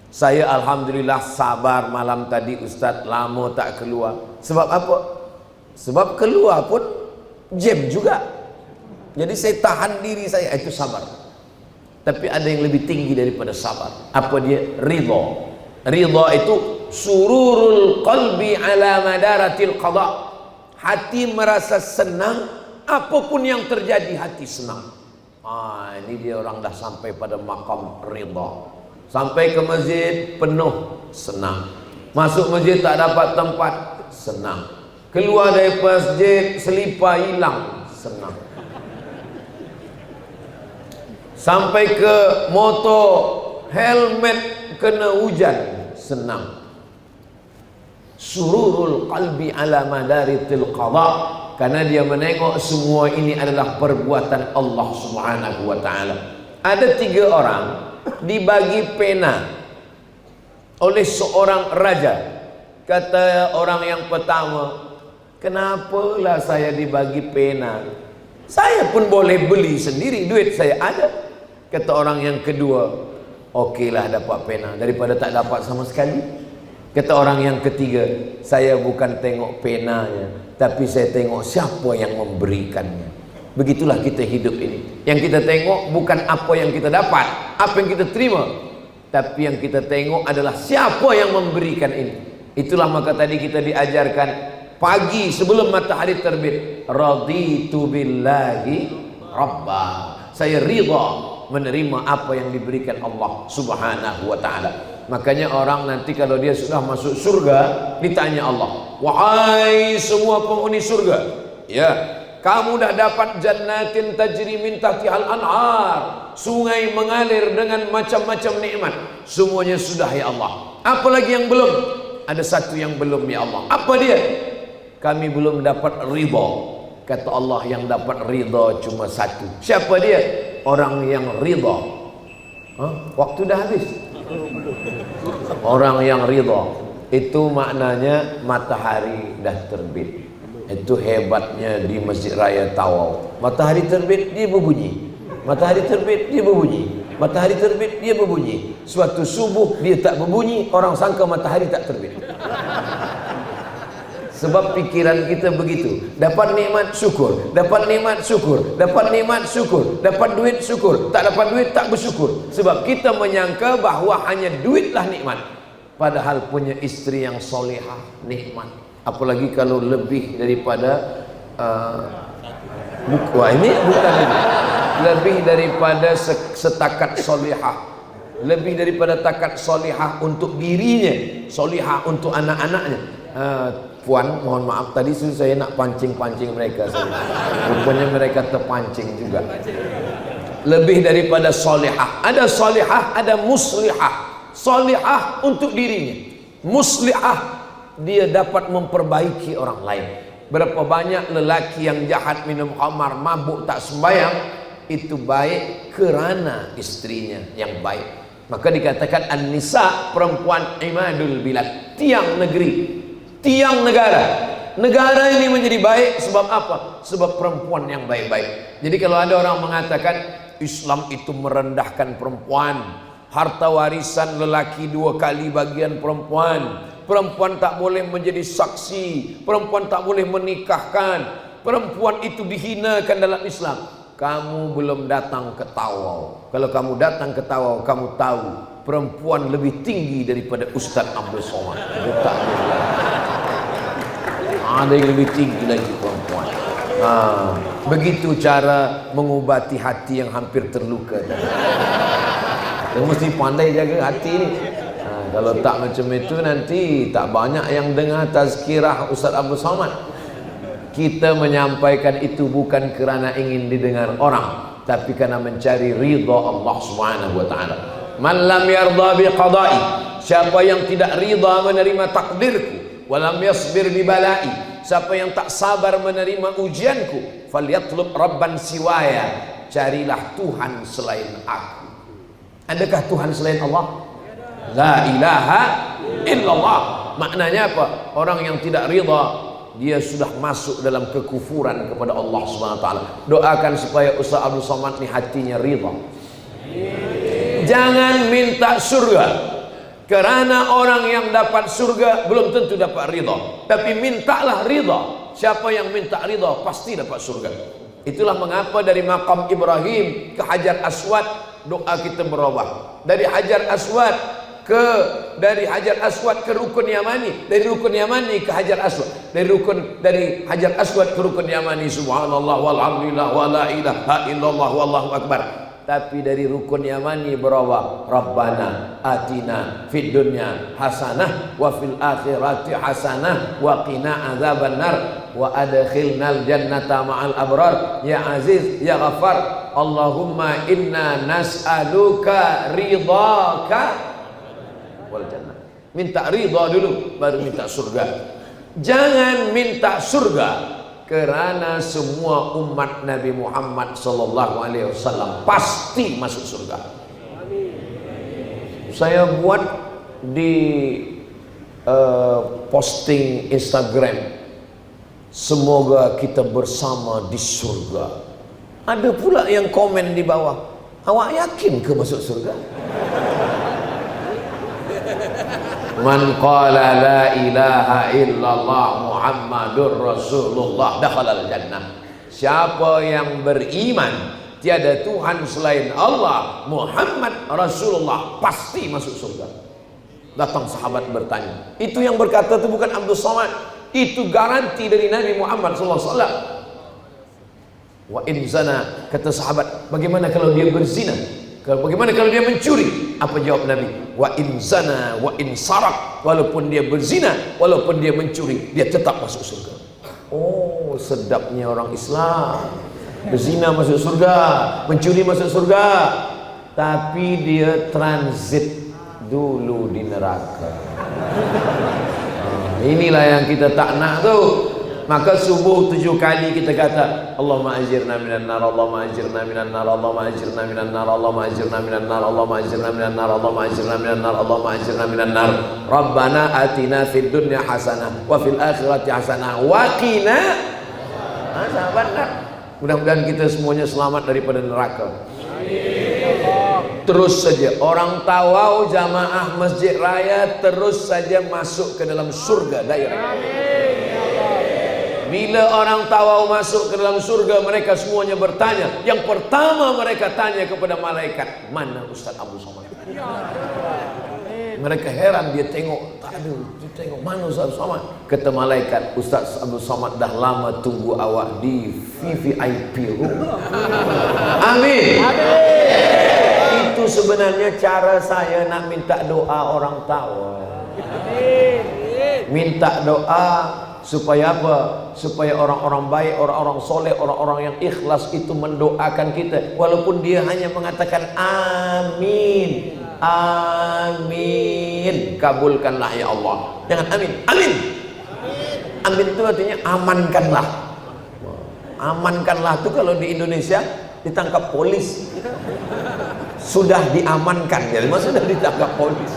Saya alhamdulillah sabar malam tadi Ustaz lama tak keluar. Sebab apa? Sebab keluar pun jam juga. Jadi saya tahan diri saya, itu sabar. Tapi ada yang lebih tinggi daripada sabar. Apa dia? Ridha. Ridha itu sururul qalbi ala madaratil qada. Hati merasa senang, apapun yang terjadi hati senang. Ini dia orang dah sampai pada makam ridha. Sampai ke masjid penuh, senang. Masuk masjid tak dapat tempat, senang. Keluar dari masjid selipar hilang, senang. Sampai ke motor, helmet kena hujan, senang. Sururul qalbi ala madaritil qada, karena dia menengok semua ini adalah perbuatan Allah Subhanahu wa ta'ala. Ada 3 orang dibagi pena oleh seorang raja. Kata orang yang pertama, kenapalah saya dibagi pena? Saya pun boleh beli sendiri, duit saya ada. Kata orang yang kedua, okeylah dapat pena daripada tak dapat sama sekali. Kata orang yang ketiga, saya bukan tengok penanya, tapi saya tengok siapa yang memberikannya. Begitulah kita hidup ini. Yang kita tengok bukan apa yang kita dapat, apa yang kita terima, tapi yang kita tengok adalah siapa yang memberikan ini. Itulah maka tadi kita diajarkan pagi sebelum matahari terbit, raditu billahi rabba. Saya ridha menerima apa yang diberikan Allah Subhanahu wa ta'ala. Makanya orang nanti kalau dia sudah masuk surga, ditanya Allah, wahai semua penghuni surga, ya, kamu dah dapat jannatin tajri min tahtihal anhar, sungai mengalir dengan macam-macam nikmat. Semuanya sudah ya Allah. Apa lagi yang belum? Ada satu yang belum ya Allah. Apa dia? Kami belum dapat ridha. Kata Allah, yang dapat ridha cuma satu. Siapa dia? Orang yang ridha. Waktu dah habis. Orang yang ridha. Itu maknanya matahari dah terbit. Itu hebatnya di Masjid Raya Tawau. Matahari terbit dia berbunyi. Matahari terbit dia berbunyi. Matahari terbit dia berbunyi. Suatu subuh dia tak berbunyi, orang sangka matahari tak terbit. Sebab pikiran kita begitu. Dapat nikmat syukur, dapat nikmat syukur, dapat nikmat syukur, dapat duit syukur, tak dapat duit tak bersyukur. Sebab kita menyangka bahawa hanya duitlah nikmat. Padahal punya istri yang solehah nikmat. Apalagi kalau lebih daripada ini bukan ini. Lebih daripada setakat solehah. Lebih daripada takat solehah untuk dirinya, solehah untuk anak-anaknya. Puan, mohon maaf tadi saya nak pancing-pancing mereka. Rupanya mereka terpancing juga. Lebih daripada solehah. Ada solehah, ada muslihah. Solehah untuk dirinya, muslihah dia dapat memperbaiki orang lain. Berapa banyak lelaki yang jahat, minum khamar, mabuk, tak sembahyang, itu baik kerana istrinya yang baik. Maka dikatakan an-nisa, perempuan imadul bilad, tiang negeri, tiang negara. Negara ini menjadi baik sebab apa? Sebab perempuan yang baik-baik. Jadi kalau ada orang mengatakan Islam itu merendahkan perempuan, harta warisan lelaki 2 kali bagian perempuan, perempuan tak boleh menjadi saksi, perempuan tak boleh menikahkan, perempuan itu dihinakan dalam Islam, kamu belum datang ke Tawau. Kalau kamu datang ke Tawau, kamu tahu perempuan lebih tinggi daripada Ustaz Abdul Somad. Ada yang lebih tinggi lagi perempuan. Begitu cara mengubati hati yang hampir terluka. Kamu mesti pandai jaga hati ni. Kalau tak macam itu nanti tak banyak yang dengar tazkirah Ustaz Abdul Somad. Kita menyampaikan itu bukan kerana ingin didengar orang, tapi kerana mencari ridha Allah Subhanahu wa taala. Man lam yarda bi qada'i, siapa yang tidak ridha menerima takdirku, walam yasbir bi bala'i, siapa yang tak sabar menerima ujianku, falyatlub rabban siwaya, carilah Tuhan selain aku. Adakah Tuhan selain Allah? La ilaha illallah. Maknanya apa? Orang yang tidak ridha, dia sudah masuk dalam kekufuran kepada Allah Subhanahu wa taala. Doakan supaya Ustaz Abdul Somad ni hatinya ridha. Jangan minta surga, kerana orang yang dapat surga belum tentu dapat ridha. Tapi mintalah ridha. Siapa yang minta ridha pasti dapat surga. Itulah mengapa dari makam Ibrahim ke Hajar Aswad doa kita berubah. Dari Hajar Aswad ke rukun Yamani, dari rukun Yamani ke Hajar Aswad, dari Hajar Aswad ke rukun Yamani, subhanallah walhamdulillah wala ilaha illallah wallahu akbar. Tapi dari rukun Yamani berubah, Rabbana atina fid dunya hasanah wa fil akhirati hasanah wa qina adzabannar wa adkhilnal jannata ma'al abrar ya aziz ya ghafar. Allahumma inna nas'aluka ridhaka wal jannah. Minta ridha dulu baru minta surga. Jangan minta surga kerana semua umat Nabi Muhammad sallallahu alaihi wasallam pasti masuk surga. Saya buat di posting Instagram, semoga kita bersama di surga. Ada pula yang komen di bawah, awak yakin ke masuk surga? Man qala la ilaha illallah Muhammadur Rasulullah dakhalal jannah. Siapa yang beriman tiada Tuhan selain Allah, Muhammad Rasulullah, pasti masuk surga. Datang sahabat bertanya, itu yang berkata itu bukan Abdul Somad, itu garanti dari Nabi Muhammad sallallahu alaihi wasallam. Wa in zana, kata sahabat, bagaimana kalau dia berzina? Bagaimana kalau dia mencuri? Apa jawab Nabi? Wa in zana wa in sarak, walaupun dia berzina, walaupun dia mencuri, dia tetap masuk surga. Oh, sedapnya orang Islam. Berzina masuk surga, mencuri masuk surga, tapi dia transit dulu di neraka. Inilah yang kita tak nak tu. Maka subuh 7 kali kita kata Allahumma ajirna minan nar, Allahumma ajirna minan nar, Allahumma ajirna minan nar, Allahumma ajirna minan nar, Allahumma ajirna minan nar, Allahumma ajirna minan nar, Allahumma ajirna minan nar. Rabbana atina fid dunya hasanah wa fil akhirati hasanah wa qina azabannar. Mudah-mudahan kita semuanya selamat daripada neraka. Terus saja orang Tawau jamaah Masjid Raya terus saja masuk ke dalam surga daerah. Bila orang Tawau masuk ke dalam surga, mereka semuanya bertanya. Yang pertama mereka tanya kepada malaikat, mana Ustaz Abdul Somad? Mereka heran, dia tengok, tak ada, dia tengok mana Ustaz Abdul Somad? Kata malaikat, Ustaz Abdul Somad dah lama tunggu awak di VVIP room. Amin. Itu sebenarnya cara saya nak minta doa orang Tawau. Minta doa supaya apa? Supaya orang-orang baik, orang-orang soleh, orang-orang yang ikhlas itu mendoakan kita, walaupun dia hanya mengatakan amin, amin, kabulkanlah ya Allah. Jangan amin, amin. Amin itu artinya amankanlah. Amankanlah itu kalau di Indonesia ditangkap polis, sudah diamankan, jadi sudah ditangkap polis.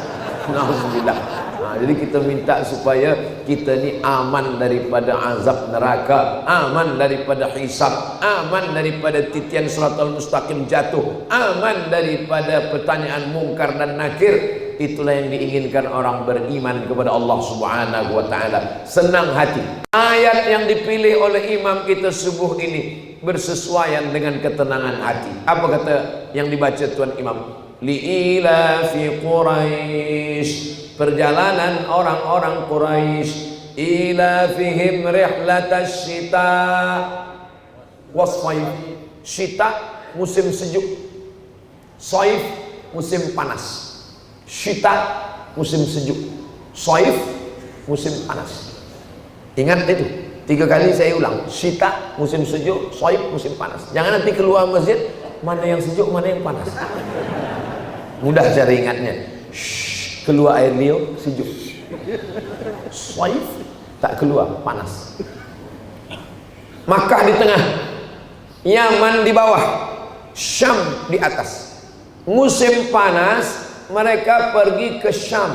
Alhamdulillah. Jadi kita minta supaya kita ni aman daripada azab neraka, aman daripada hisab, aman daripada titian siratal mustaqim jatuh, aman daripada pertanyaan mungkar dan nakir. Itulah yang diinginkan orang beriman kepada Allah Subhanahu wa taala. Senang hati. Ayat yang dipilih oleh imam kita subuh ini bersesuaian dengan ketenangan hati. Apa kata yang dibaca tuan imam? Li'ilafi Quraisy, perjalanan orang-orang Quraisy, ilafihim rihlatasy syita was-shaif. Syita musim sejuk, shaif musim panas. Syita musim sejuk, shaif musim panas. Ingat itu 3 kali saya ulang. Syita musim sejuk, shaif musim panas. Jangan nanti keluar masjid mana yang sejuk mana yang panas. Mudah cara ingatnya. Keluar air liur sejuk, shaif tak keluar panas. Makkah di tengah, Yaman di bawah, Syam di atas. Musim panas mereka pergi ke Syam,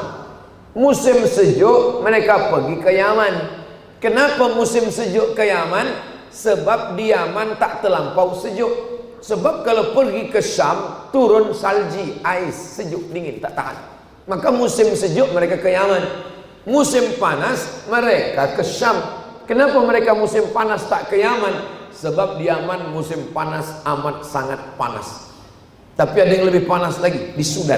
musim sejuk mereka pergi ke Yaman. Kenapa musim sejuk ke Yaman? Sebab di Yaman tak terlampau sejuk. Sebab kalau pergi ke Syam turun salji, ais, sejuk, dingin, tak tahan. Maka musim sejuk mereka ke Yaman, musim panas mereka ke Syam. Kenapa mereka musim panas tak ke Yaman? Sebab di Yaman musim panas amat sangat panas. Tapi ada yang lebih panas lagi di Sudan.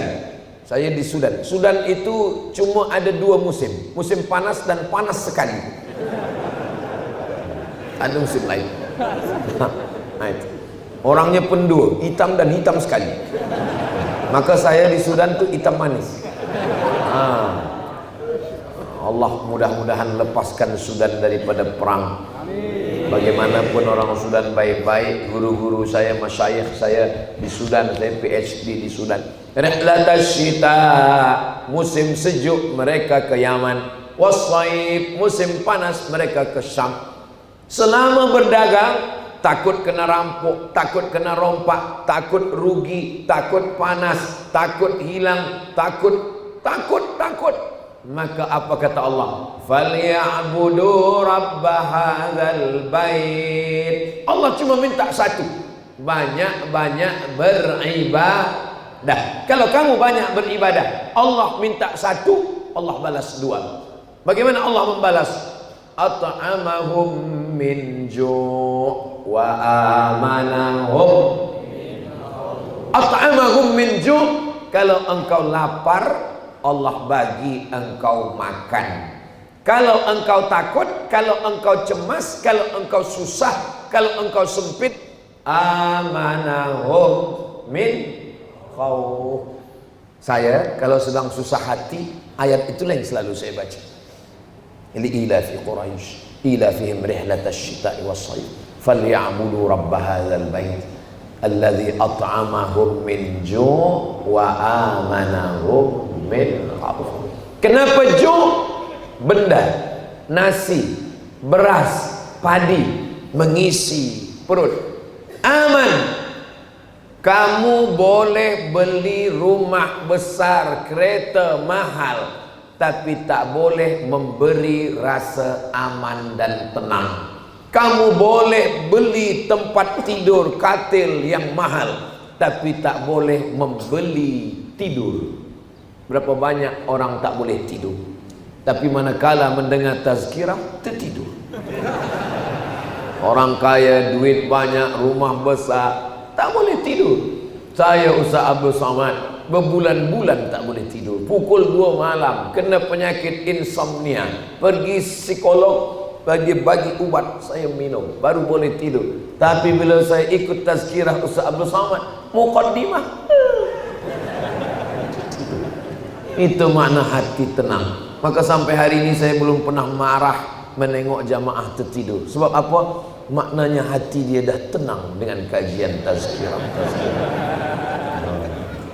Saya di Sudan. Sudan itu cuma ada 2 musim, musim panas dan panas sekali. Ada musim lain. Nah, itu. Orangnya pun 2, hitam dan hitam sekali. Maka saya di Sudan tuh hitam manis. Allah mudah-mudahan lepaskan Sudan daripada perang. Bagaimanapun orang Sudan baik-baik. Guru-guru saya, masyayikh saya di Sudan, saya PhD di Sudan. Rihlatasy syita, musim sejuk mereka ke Yaman. Was-shaif, musim panas mereka ke Syam. Selama berdagang takut kena rampok, takut kena rompak, takut rugi, takut panas, takut hilang, takut. Maka apa kata Allah? Falyabudu rabb hadzal bait. Allah cuma minta satu, banyak-banyak beribadah. Kalau kamu banyak beribadah, Allah minta satu, Allah balas 2. Bagaimana Allah membalas? At'amahum min ju' wa amanahum. At'amahum min ju', kalau engkau lapar Allah bagi engkau makan. Kalau engkau takut, kalau engkau cemas, kalau engkau susah, kalau engkau sempit, amanahum min khauf. Saya kalau sedang susah hati, ayat itulah yang selalu saya baca. Li'ilafi Quraisy, ilafihim rihlatasy syita'i was-shayf, falyabudu rabb hadzal bait alladzi at'amahum min ju' wa amanahum min khauf. Kenapa ju'? Benda, nasi, beras, padi, mengisi perut. Aman. Kamu boleh beli rumah besar, kereta mahal, tapi tak boleh memberi rasa aman dan tenang. Kamu boleh beli tempat tidur, katil yang mahal, tapi tak boleh membeli tidur. Berapa banyak orang tak boleh tidur, tapi manakala mendengar tazkirah tertidur. Orang kaya, duit banyak, rumah besar, tak boleh tidur. Saya Ustaz Abdul Somad berbulan-bulan tak boleh tidur. Pukul 2 malam kena penyakit insomnia, pergi psikolog, bagi ubat, saya minum baru boleh tidur. Tapi bila saya ikut tazkirah Ustaz Abdul Somad, muqaddimah, itu makna hati tenang. Maka sampai hari ini saya belum pernah marah menengok jamaah tertidur. Sebab apa? Maknanya hati dia dah tenang dengan kajian tazkirah.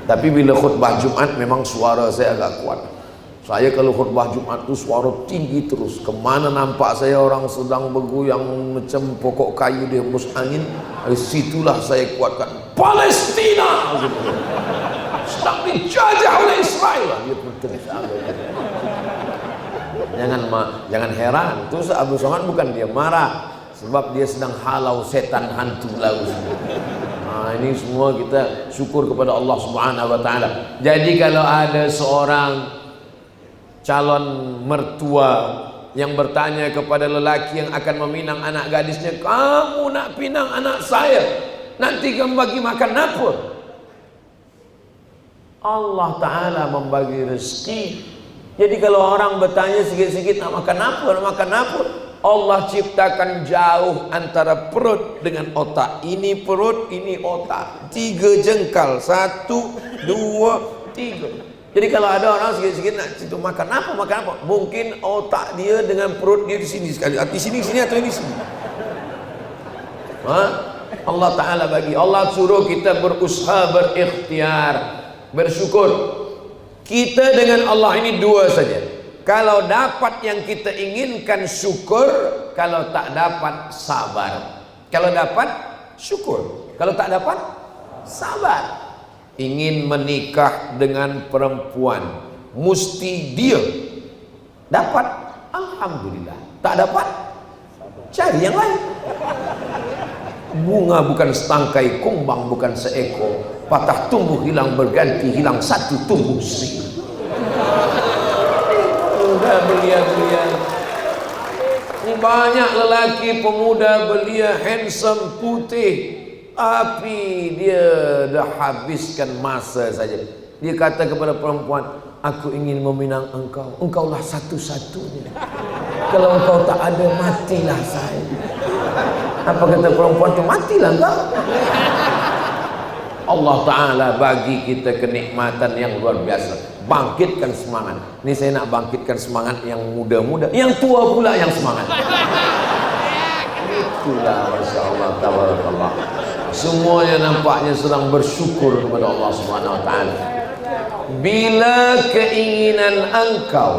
Tapi bila khutbah Jumat memang suara saya agak kuat. Saya kalau khutbah Jumat tu suara tinggi terus. Kemana nampak saya orang sedang bergoyang macam pokok kayu dihembus angin, dari situlah saya kuatkan. Palestina sedang dijajah oleh Israel. Dia pun jangan heran. Tu Abu Somad bukan dia marah, sebab dia sedang halau setan hantu laut. Nah, ini semua kita syukur kepada Allah Subhanahu wa taala. Jadi kalau ada seorang calon mertua yang bertanya kepada lelaki yang akan meminang anak gadisnya, "Kamu nak pinang anak saya, nanti kamu bagi makan apa?" Allah taala membagi rezeki. Jadi kalau orang bertanya sikit-sikit nak makan apa, nak makan apa, Allah ciptakan jauh antara perut dengan otak. Ini perut, ini otak. 3 jengkal. 1, 2, 3. Jadi kalau ada orang sikit-sikit nak situ makan apa, mungkin otak dia dengan perut dia di sini sekali. Di sini atau di sini. Allah Ta'ala bagi. Allah suruh kita berusaha, berikhtiar, bersyukur. Kita dengan Allah ini 2 saja. Kalau dapat yang kita inginkan, syukur. Kalau tak dapat, sabar. Kalau dapat, syukur. Kalau tak dapat, sabar. Ingin menikah dengan perempuan, mesti dia dapat, alhamdulillah. Tak dapat, cari yang lain. Bunga bukan setangkai, kumbang bukan seekor. Patah tumbuh hilang berganti, hilang satu tumbuh seribu. Udah belia-belia. Ini banyak lelaki pemuda belia, handsome, putih, tapi dia dah habiskan masa saja. Dia kata kepada perempuan, "Aku ingin meminang engkau. Engkaulah satu-satunya. Kalau engkau tak ada, matilah saya." Apa kata perempuan tu? Matilah engkau. Allah Ta'ala bagi kita kenikmatan yang luar biasa. Bangkitkan semangat. Ini saya nak bangkitkan semangat yang muda-muda, yang tua pula yang semangat. Itulah, Masya Allah, tabarakallah. Semuanya nampaknya sedang bersyukur kepada Allah Subhanahu wa taala. Bila keinginan engkau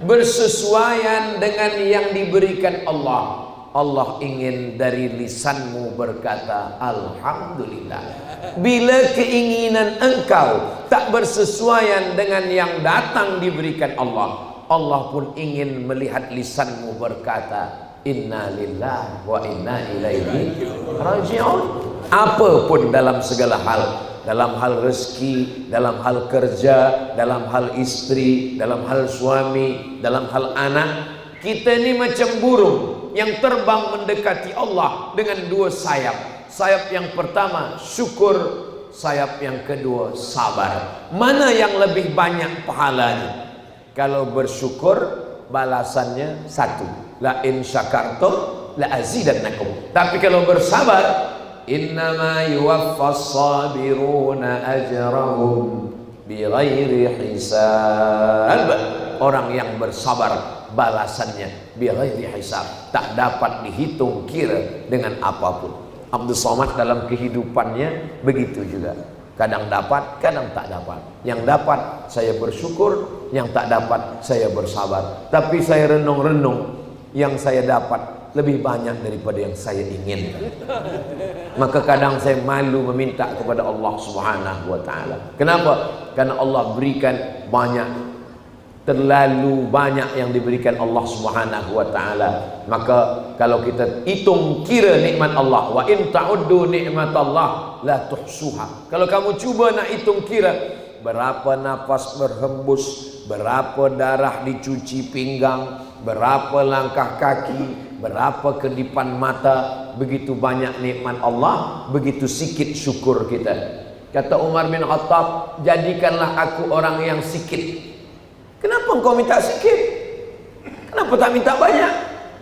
bersesuaian dengan yang diberikan Allah, Allah ingin dari lisanmu berkata alhamdulillah. Bila keinginan engkau tak bersesuaian dengan yang datang diberikan Allah, Allah pun ingin melihat lisanmu berkata inna lillahi wa inna ilaihi raji'un. Apapun dalam segala hal, dalam hal rezeki, dalam hal kerja, dalam hal istri, dalam hal suami, dalam hal anak, kita ini macam burung yang terbang mendekati Allah dengan 2 sayap. Sayap yang pertama syukur, sayap yang kedua sabar. Mana yang lebih banyak pahalanya? Kalau bersyukur balasannya 1, la in syakartum la azidannakum. Tapi kalau bersabar, innama yuwaffas sabiruna ajrahum bighairi hisab. Orang yang bersabar balasannya bighairi hisab, tak dapat dihitung kira dengan apapun. Abdul Somad dalam kehidupannya begitu juga. Kadang dapat, kadang tak dapat. Yang dapat saya bersyukur, yang tak dapat saya bersabar. Tapi saya renung-renung, yang saya dapat lebih banyak daripada yang saya inginkan. Maka kadang saya malu meminta kepada Allah Subhanahu wa taala. Kenapa? Karena Allah berikan banyak, terlalu banyak yang diberikan Allah Subhanahu wa taala. Maka kalau kita hitung kira nikmat Allah, wa in ta'uddu nikmatallah la tuhsuha. Kalau kamu cuba nak hitung kira berapa nafas berhembus, berapa darah dicuci pinggang, berapa langkah kaki, berapa kedipan mata, begitu banyak nikmat Allah, begitu sikit syukur kita. Kata Umar bin Khattab, jadikanlah aku orang yang sikit. Kenapa engkau minta sikit? Kenapa tak minta banyak?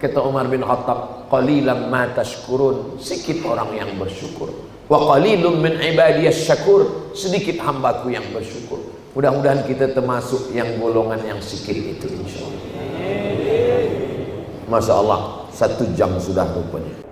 Kata Umar bin Khattab, qalilan ma tashkurun, sikit orang yang bersyukur. Wa qalilun min ibadiyas syakur, sedikit hambaku yang bersyukur. Mudah-mudahan kita termasuk yang golongan yang sikit itu, insyaallah. Masya Allah, 1 jam sudah rupanya.